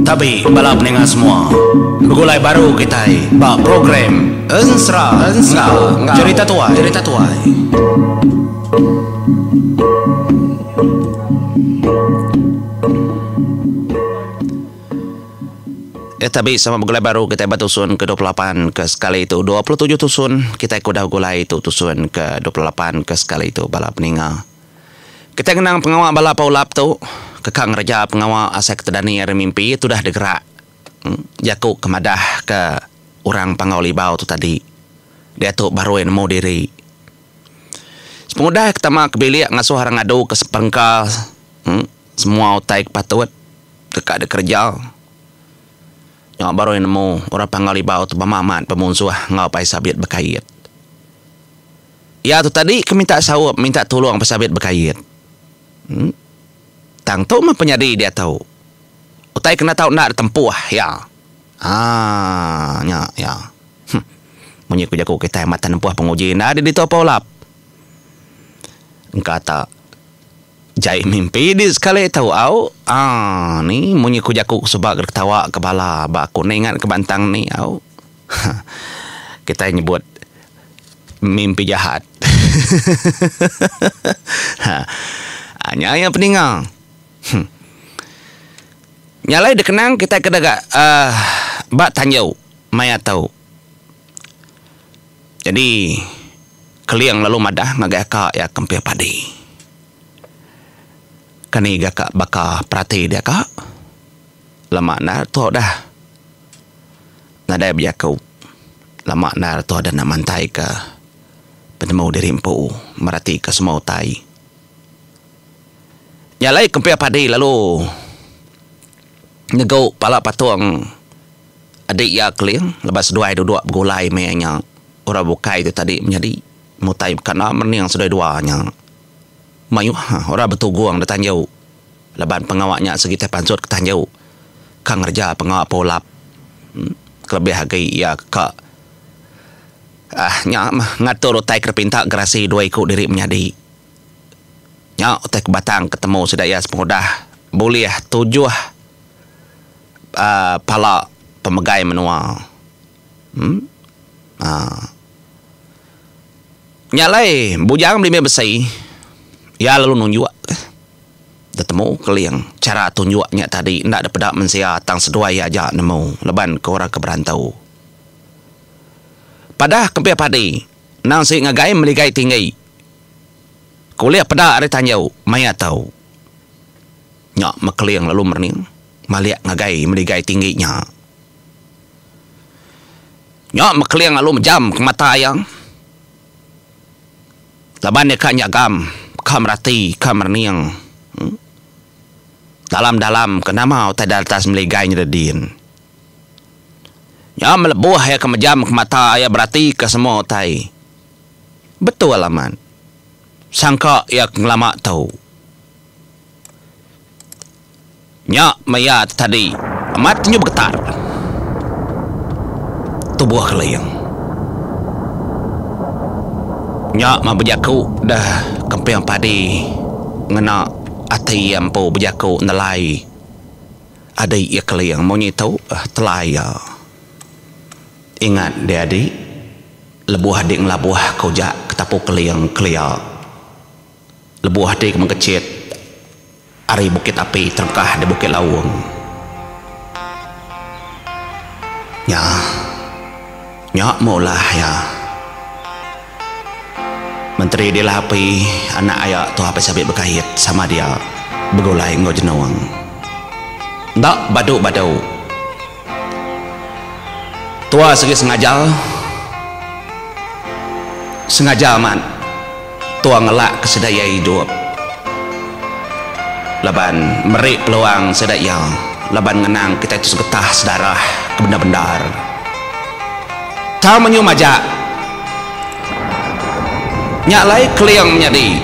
Tapi bala pendengar semua, begulai baru kita bak program Ensra cerita tuai. Tapi sama begulai baru kita batusun ke 28 ke sekali itu 27 tusun kita kudah gulai itu tusun ke 28 ke sekali itu bala peninggal. Kita kenang pengawal bala paulap tu kekang raja pengawal asek tedani ada mimpi itu dah degerak. Jaku kemadah ke orang pangawal libau tu tadi. Dia tu baru yang mau diri. Semudah kita mak kebilik ngasuh harang adu ke sepengkal. Semua utai patut dekat ada kerja. Yang baru yang nemu orang panggali bau tu pemamat pemunsuh ngau pai sabit berkait. Ya tu tadi keminta sawap minta tolong pesabit berkait. Tang tu mah penyadi dia tahu. Utai kena tahu nak tempuh ya. Ya. Munyi ku jago kita mata tempuh penguji nak ada di tu apa ulap. Engkau tak jai mimpi di sekali tahu au. Ni munyi ku jaku sebab ketawa kepala ba aku ingat ke bantang ni au. Kita nyebut mimpi jahat. Hanya yang peninggal. Nyalai dikenang kita kedaga bak tanjau maya tahu. Jadi keliang lalu madah ngagaka ya kempia padi. Kani gaka baka perhati dia kak. Lama na tu dah. Nadai berjakau. Lama na tu ada nak mantai ke. Penemu dirimpu. Merati ke semua utai. Nyalai kempia padi lalu. Negau pala patuang. Adik ya keliang. Lepas dua bergulai mayanya. Orang bukai itu tadi menjadi. Mutai kerana yang sudah duanya. Mayu orang bertuguang datang jauh. Leban pengawaknya segi tepan sud ketan jauh. Kang kerja pengawak polap. Kelebih hagai ya kak. Ngatur utai kerpinta gerasi dua ikut diri menjadi. Utai kebatang ketemu sedaya sepengudah. Boleh 7 pala pemegai menua. Nyalai bujang beli bersih. Ya lalu nunjuk. Ketemu keliang. Cara tunjuknya tadi. Nak ada pedak mensia. Tang seduai aja nemu. Leban ke orang keberantau. Padah kempia padi. Nang si ngagai meligai tinggi. Kuliah pedak ada tanjau. Maya tahu. Nyak makeliang lalu merning. Maliak ngagai meligai tingginya. Nyak makeliang lalu menjam ke mata ayang. Leban dia kak nyagam. Kamrati, kamerniang. Dalam-dalam kenama utai daltas meligai nyedin. Ya melebuh ya kemejam ke mata ya berarti ke semua utai. Betul alaman. Sangka ya ngelama tahu. Nyak maya tadi. Amat nyu bergetar. Tubuh keliang. Nyak mah berjaku dah kempiang padi ngena ati ampo berjaku nelai ada ia keliang mau tahu telai ya. Ingat dia adik lebuh adik ngelabuh kau jak ketapu keliang kelia lebuh adik mengkecit ari bukit api terkah di bukit lawung ya nyak maulah ya. Menteri dia lah api anak ayah tu apa sabit berkait sama dia bergulai ngau jenawang. Tak badu-badu. Tua segi sengaja man. Tua ngelak kesedaya hidup. Leban merik peluang sedaya. Leban ngenang kita itu segetah sedarah ke benda-bendar. Tahu menyu majak. Nyak lai keliang menjadi.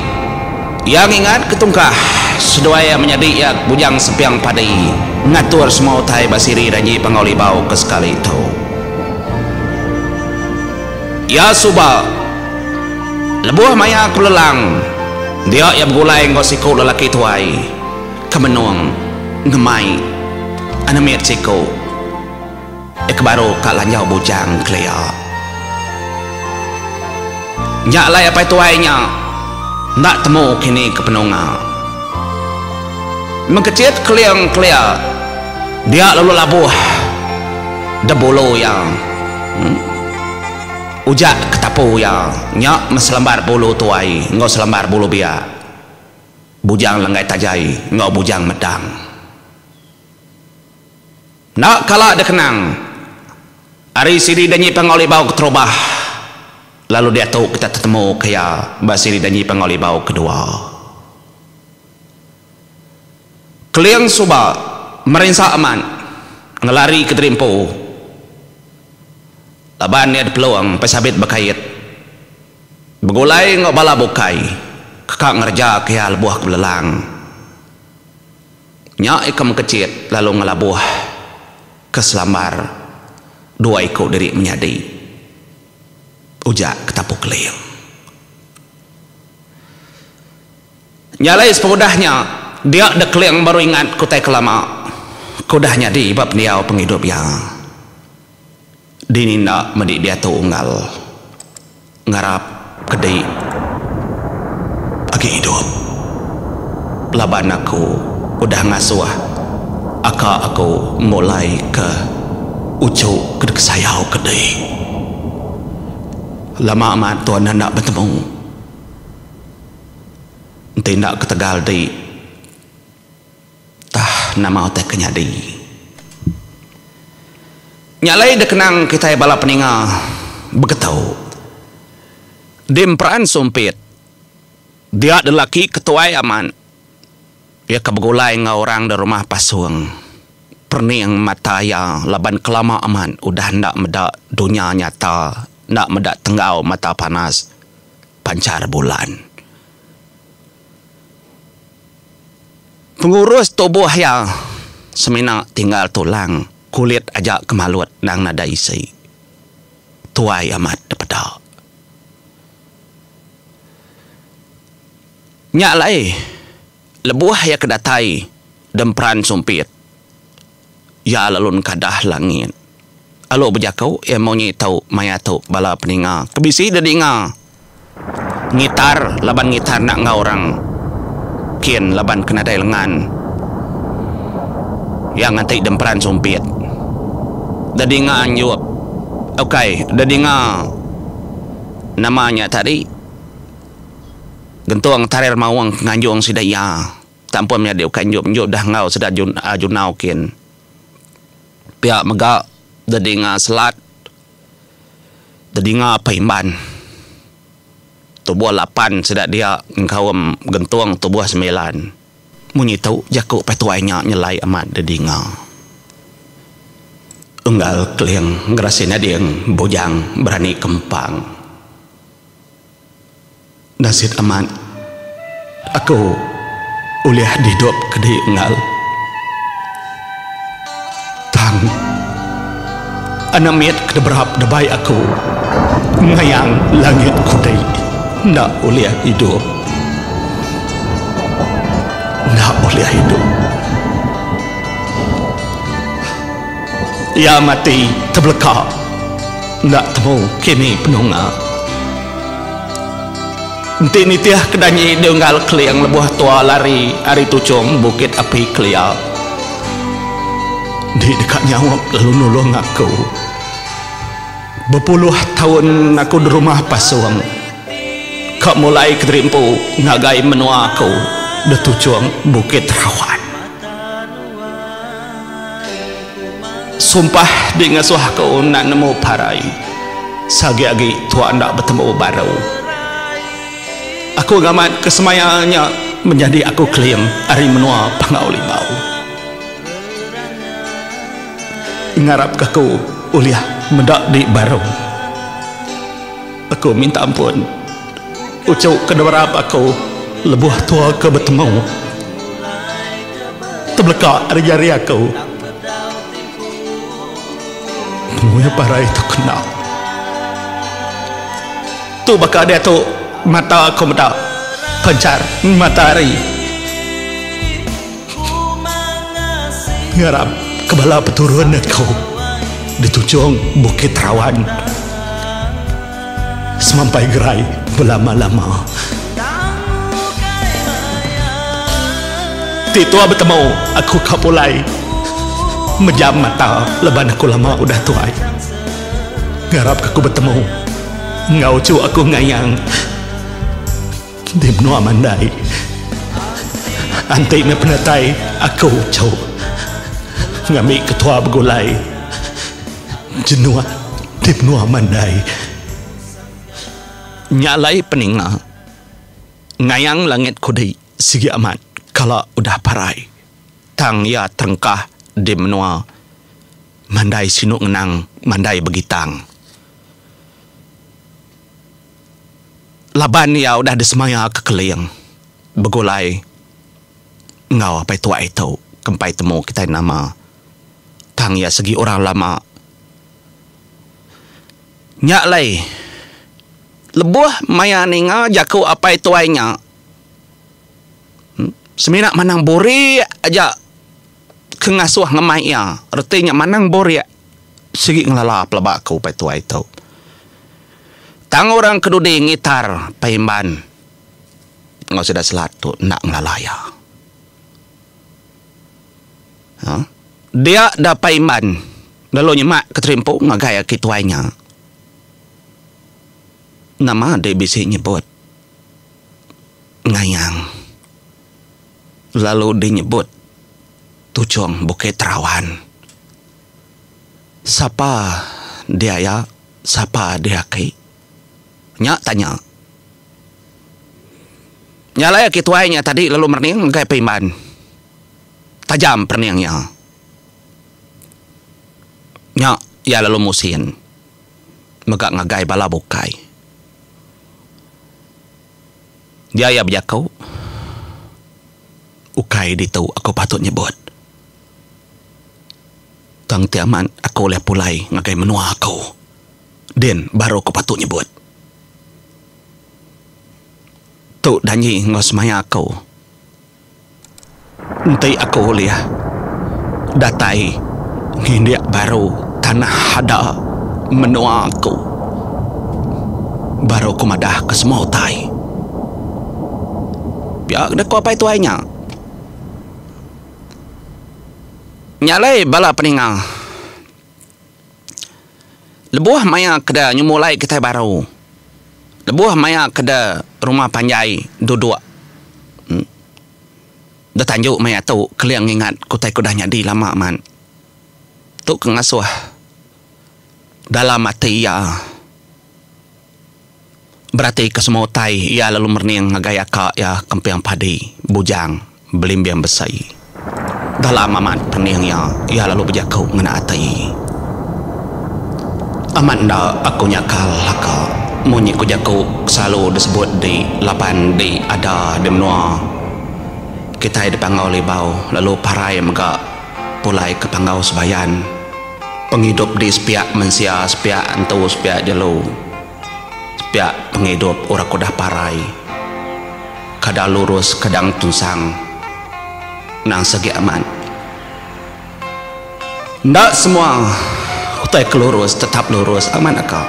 Yang ingat ketungkah seduaya menjadi ya bujang sepiang padi. Ngatur semua utai basiri ranji pangoli bau ke sekali itu. Ya subal. Lebuh maya kelelang. Dia yang gulay ngo siko lalaki tuay kemenung ngemai anamiat siko baru kalanjau bujang klea nyak lay apa tuainya nak temu kini kepenunga mengkecit kliang klea dia lalu labuh debolo yang ujak ketapu yang nyak meselembar bulu tuai ngau selembar bulu biak bujang lengai tajai ngau bujang medang nak kala ada kenang hari siri danyi pengoli bau keterubah lalu dia tahu kita ketemu kaya basiri danyi pengoli bau kedua keliang suba merinsa aman ngelari ke terimpu laban dia ada peluang pesabit berkait begulai ngok bala bukai kekak ngerja kaya lebuah kebelelang nyak ikam kecil lalu ngelabuh keselambar dua ikut dari menyadi ujak ketapuk keliang nyalai sepudahnya dia ada keliang baru ingat kutai kelama kudahnya di bab dia penghidup yang dinindak medik dia tu unggal ngarap kedai agi hidup laban aku udah ngasuh aku mulai ke ucuk ke sayau kedai lama amat tuan nak bertemu tindak ketegal di tah nama otak kenyadi nyalai dekenang kita bala peninga begetau dimperan sumpit dia lelaki ketuai aman dia kebegulai ngau orang dari rumah pasuang perning mata ya laban kelama aman udah ndak medak dunia nyata ndak medak tenggau mata panas pancar bulan pengurus tubuh yang semina tinggal tulang kulit aja kemalut nang nada isi tuai amat dapeda nyak lai lebuah ya kedatai dempran sumpit ya lalun kadah langit alo bejakau ya mau nyitau mayatu bala peninga kebisi dedinga ngitar laban ngitar nak ngau orang kian laban kena dai lengan yang ngantai dempran sumpit dadinga anjup okay dadinga namanya tadi gentuang tarir mawang nganjung sidaya tampun nya diu kanjup njup dah ngau sedat junau kin pihak megak dadinga selat dadinga paimban tubuh 8 sedat dia ngkawam gentuang tubuh 9 munyi tau jakuk petuainya nyelai amat dadinga unggal keliang ngerasina dia bojang berani kempang nasid aman aku uliah hidup kedi unggal tang anamiat kedeberap debai aku ngayang langit kudai ndak uliah hidup ya mati terbelekak ndak temu kini penunga enti nitiah kedanyi diunggal keliang lebuah tua lari ari tucung bukit api kelia di dekat nyawak lalu nolong aku berpuluh tahun aku di rumah pasuang kak mulai keterimpu ngagai menua aku di tucung bukit rawan sumpah di ngasuh kau nak nemu parai sagi-agi tua ndak bertemu baru aku gamat kesemayannya menjadi aku klaim ari menua pangauli bau ngarap kaku uliah mendak di baru aku minta ampun ucap kedebarap aku lebuh tua ke bertemu terbelakang ari jari aku Muya para itu kenal tu bakal dia tu mata aku medak pancar matahari. Ngarap kebala peturuan kau di tujung Bukit Rawan. Semampai gerai berlama-lama. Titua bertemu aku kapulai. Menjam mata leban aku lama udah tuai. Ngarap aku bertemu. Ngau cu aku ngayang. Di benua mandai. Antik na penatai aku cu. Ngami ketua bergulai. Jenua di benua mandai. Nyalai peninga. Ngayang langit kudai sigi amat. Kalau udah parai. Tang ya terengkah di menua. Mandai sinuk ngenang. Mandai begitang. Laban ya udah disemaya kekeliang. Begulai. Ngau apa itu itu. Kempai temu kita nama. Tang ya segi orang lama. Nyak lai. Lebuh maya ninga jaku apa itu ainya. Seminak manang bori aja kengasuh ngemai ya. Artinya manang bori segi ngelala pelabak aku apa itu. Tang orang kedudi ngitar paimban. Ngau sudah selatu nak ngelalaya. Dia dah paimban. Lalu nyemak keterimpu ngagaya kituainya. Nama dia bisa nyebut ngayang. Lalu dia nyebut tujung Bukit Rawan. Siapa dia ya? Siapa dia ke? Nyak tanya. Nyala ya kituainya tadi lalu merning kayak paiman. Tajam perningnya. Nyak ya lalu musin. Megak ngagai bala bukai. Dia ya berjakau. Ukai itu aku patut nyebut. Tang tiaman aku oleh pulai ngagai menua aku. Den baru aku patut nyebut. Tu danyi ngos maya aku. Nanti aku oleh datai ngindiak baru tanah hada menua aku. Baru aku madah ke semua utai. Biar dah kau apa itu ainya. Nyalai bala peningal. Lebuh maya keda nyumulai kita baru. Lebuh maya keda rumah panjai duduk. Dah tanjuk maya tu keliang ingat kutai kudahnya di lama man. Tu kengasuh dalam mati ya. Berarti kesemua utai ya lalu merning ngagaya ka ya kempiang padi bujang belimbiang besai. Dalam amat peningnya ia lalu berjakau ngena atai. Amanda aku nyakal laka. Munyi ku jakau selalu disebut di lapan di ada di menua. Kita di pangau libau lalu parai megak pulai ke pangau sebayan. Penghidup di sepiak mensia sepiak antu sepiak jelu. Sepiak penghidup orang kudah parai. Kadang lurus kadang tunsang. Nang segi aman. Ndak semua utai kelurus tetap lurus aman akak.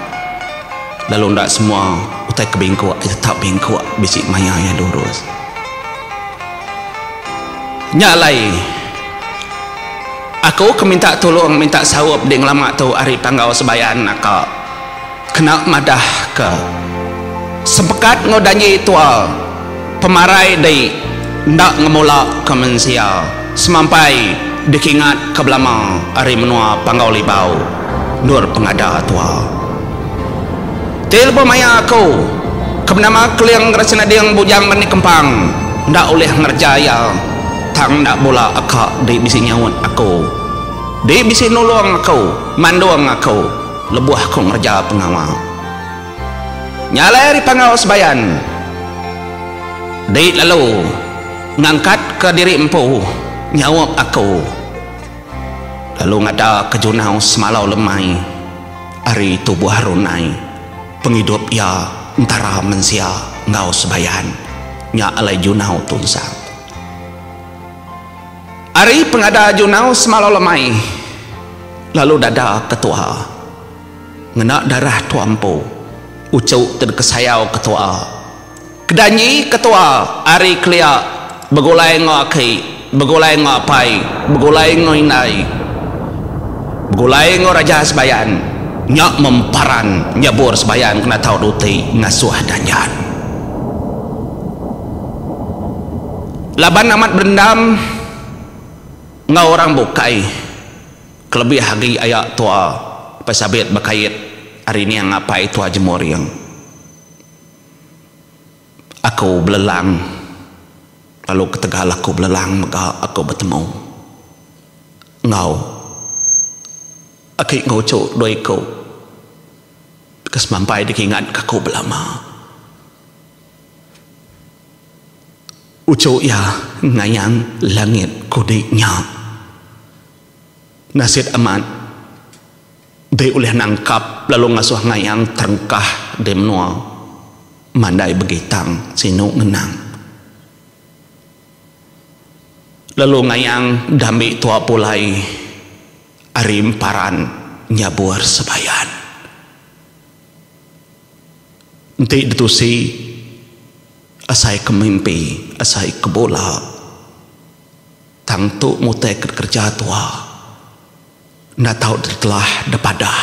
Lalu ndak semua utai kebingkuak tetap bingkuak bisik maya yang lurus. Nyalai. Aku keminta tolong minta sawab ding lama tu hari panggau sebayan akak. Kena madah ke. Sepekat ngodanyi tua pemarai dai ndak ngemula ke mensia semampai dikingat ke belama hari menua panggau libau nur pengada tua tilbo maya aku kebenama keliang rasana diang bujang meni kempang ndak oleh ngerjaya tang ndak bola akak di bisi nyawut aku di bisi nolong aku manduang aku lebuh aku ngerja pengawal nyalai pangau sebayan di lalu ngangkat ke diri empu nyawab aku lalu ngada ke junau semalau lemai hari tubuh harunai penghidup ya antara mensia ngau sebayan nya alai junau tunsang. Ari pengada junau semalolamai, lalu dada ketua ngena darah tuampu ucau terkesayau ketua kedanyi ketua ari klia begulai ngaki begulai ngapai begulai ngoinai begulai ngoraja sebayan nyak memparan nyabur sebayan kena tau duti ngasuh danyan laban amat berendam ngau orang bukai kelebih hagi ayak tua pesabit bakait hari ini yang apa itu jemur yang aku belelang lalu ketegal aku belelang maka aku bertemu ngau akik ngoco doiko kesemampai dikingat kaku belama uco ya ngayang langit kudiknya nasid amat de oleh nangkap lalu ngasuh ngayang terengkah de menua mandai begitang sinu ngenang lalu ngayang dambi tua pulai arim paran nyabur sebayan enti ditusi asai kemimpi asai kebola tang tu mutai kerja tua nda tahu telah depadah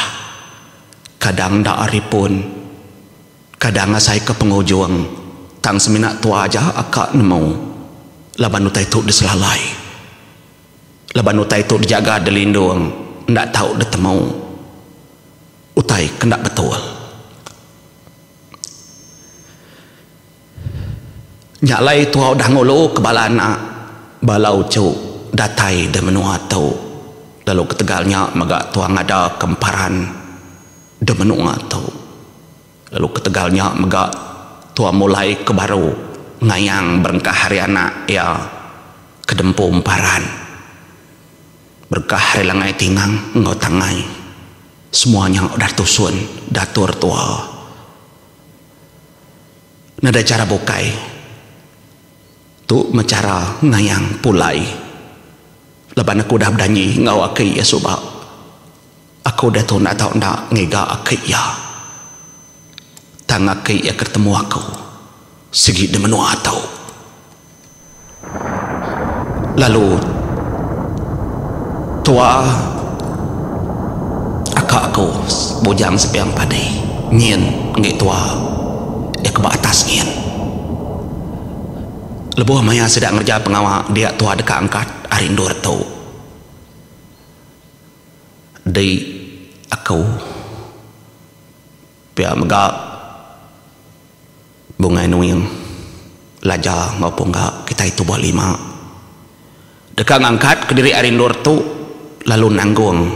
kadang da aripun kadang asai ke pengujung tang seminak tua aja akak nemu laban utai tu diselalai laban utai tu dijaga dilindung nda tahu ditemu utai kendak betul nyalai tua udah ngulu kebalana balau cu datai dan menua tau lalu ketegalnya magak tua ngada kemparan de menua tau lalu ketegalnya magak tua mulai ke baru ngayang berkah hari anak ya kedempu emparan berkah hari langai tingang ngau tangai semuanya udah tusun datur tua nada cara bukai tu mecara ngayang pulai leban aku dah berdanyi ngau akai ya subak aku dah tu nak tahu nak ngega akai ya tang akai ya ketemu aku segi de menua tau lalu tua akak aku bujang sepiang padai ngin ngi tua ya ke atas ngin lebuh maya sedang ngerja pengawal dia tua dekat angkat arindur tau di aku pihak megak bungai nuing laja maupun gak kita itu buat lima dekat angkat ke diri arindur tu lalu nanggung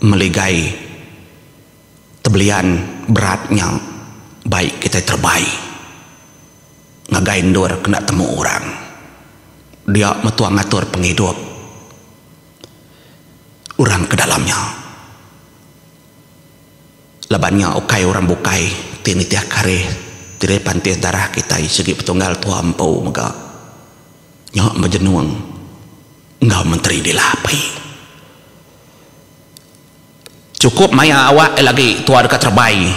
meligai tebelian beratnya baik kita terbaik ngagain dur kena temu orang dia metua ngatur penghidup orang ke dalamnya labannya okai orang bukai tini tiak kare tiri pantis darah kita segi petunggal tua ampau maka nyak majenuang engkau menteri dilapai cukup maya awak lagi tua dekat terbaik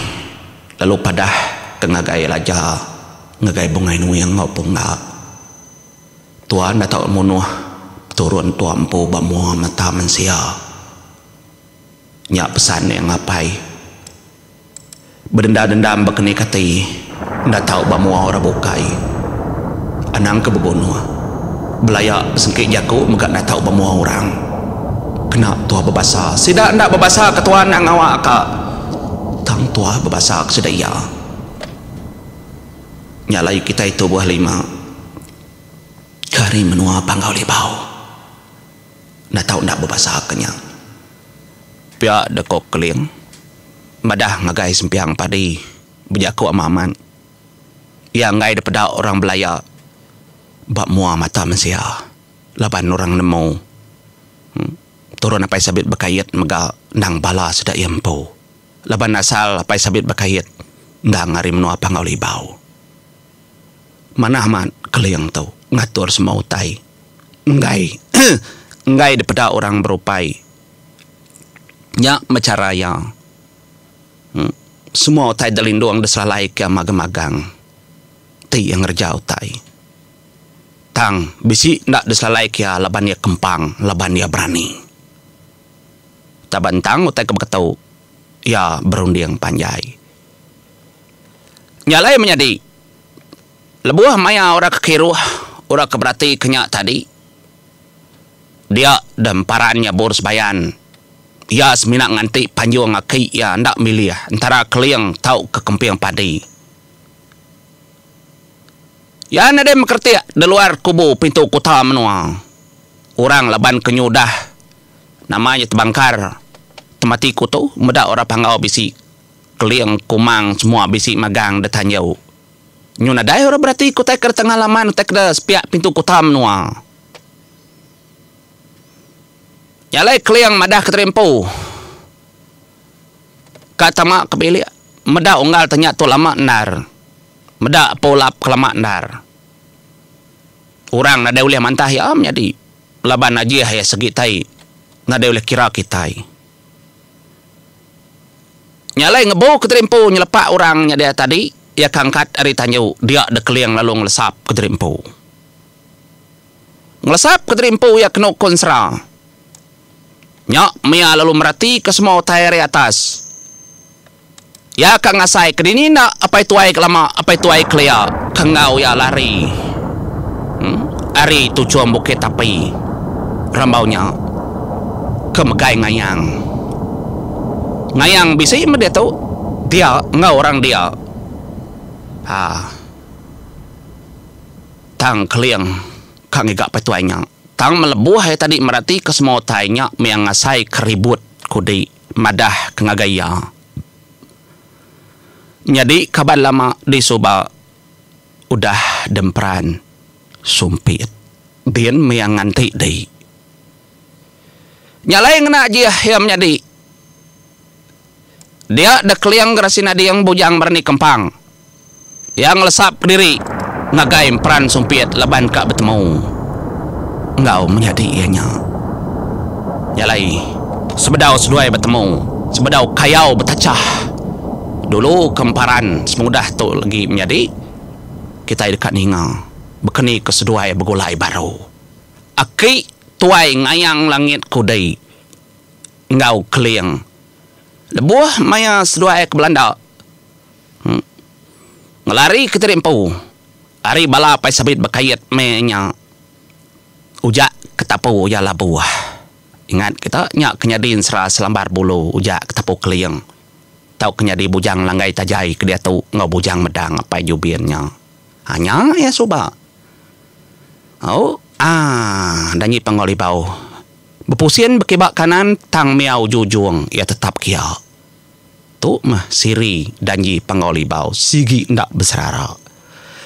lalu pada kengagai laja ngagai bungai nuyang ngopong ngak tuan dah tahu munuh turun tuampu bamua mata mensia nyak pesan yang ngapai berdendam berkeni kati dah tahu bamua orang bukai anang ke bebunuh belayak sengkit jaku megak dah tahu bamua orang kena tua berbasa sidak ndak berbasa ketuan yang awak akak tang tua berbasa kesedaya nyalai kita itu buah lima kari menua panggau libau nak tahu nak berbahasa kenyang pihak dekok keling madah ngagai sempiang padi berjaku amaman yang ngai daripada orang belaya bak mua mata mensia laban orang nemu turun apa sabit berkait mega nang bala sedak yempo laban asal apa sabit berkait ndang ngari menua panggau libau Manaman kaliang tau ngatur semua utai. Ngai. Ngai daripada orang berupai. Nya macaraya. Semua utai dalindung desalalai ke magang-magang. Ti yang ngerja utai. Tang bisi ndak desalalai ke laban dia kempang, laban dia berani. Tabantang utai kebeketau. Ya berunding panjai. Nyalai menjadi lebuah maya orang kekiruh, orang keberati kenyak tadi. Dia dan parannya boros bayan. Ya seminak nganti panjang ngaki ya ndak milih antara keliang tau ke kempiang padi. Ya nade mengerti di luar kubu pintu kota menua. Orang laban kenyudah. Namanya tebangkar. Temati kutu muda orang panggau bisi. Keliang kumang semua bisi magang datanyau. Nyuna dai orang berarti ku tek ke tengah laman tek ke sepiak pintu kota menua. Nyalai keliang madah keterempu. Kata mak kebeli medah unggal tanya tu lama nar. Medah polap kelama nar. Orang nada boleh mantah ya menjadi laban aja ya segi tai. Nada boleh kira kitai. Nyalai ngebo keterempu nyelepak orangnya dia tadi. Ya kangkat hari tanjau dia de keliang lalu ngelesap ke terimpu. Ngelesap ke terimpu ya kena konsra. Nyak mia lalu merati ke semua tayar atas. Ya kang ngasai ke dini nak apa itu ai kelama apa itu ai kelia kangau ya lari. Ari tu cuam bukit tapi rambaunya kemegai ngayang. Ngayang bisa dia tahu dia ngau orang dia. Tang keliang kang igak patuainya. Tang melebuh hai tadi merati ke semua tainya yang ngasai keribut kudi madah kengagaya. Jadi kabar lama di Subah udah dempran sumpit. Dian yang nganti deh. Nyalai ngena aja yang menjadi. Dia ada keliang gerasina dia yang bujang berani kempang. Yang lesap diri ngagaim peran sumpit leban kak bertemu. Engkau menjadi ianya. Nyalai sebedau seduai bertemu, sebedau kayau bertacah. Dulu kemparan semudah tu lagi menjadi kita dekat ninga berkeni keseduai bergulai baru. Aki tuai ngayang langit kudai. Engkau keliang lebuah maya seduai ke Belanda. Ngelari ke terimpu. Ari bala pai sabit berkait menya. Ujak ketapu ya labuah. Ingat kita nyak kenyadin serah selambar bulu ujak ketapu keliang. Tau kenyadi bujang langgai tajai ke dia tu ngau bujang medang apa jubirnya. Hanya ya Subah. Danyi pengoli bau. Bepusin bekibak kanan tang miau jujung ya tetap kia. Tu mah siri danji pengoli bau sigi ndak besarara.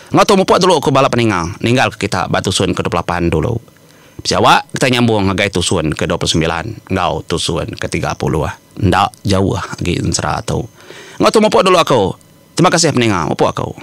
Ngatu mupuak dulu aku balap ninggal ke kita batusun ke 28 dulu. Jawa kita nyambung ngagai tusun ke 29, ngau tusun ke 30 Ndak jauh lagi serah tu. Ngatu mupuak dulu aku. Terima kasih peninga mupuak aku.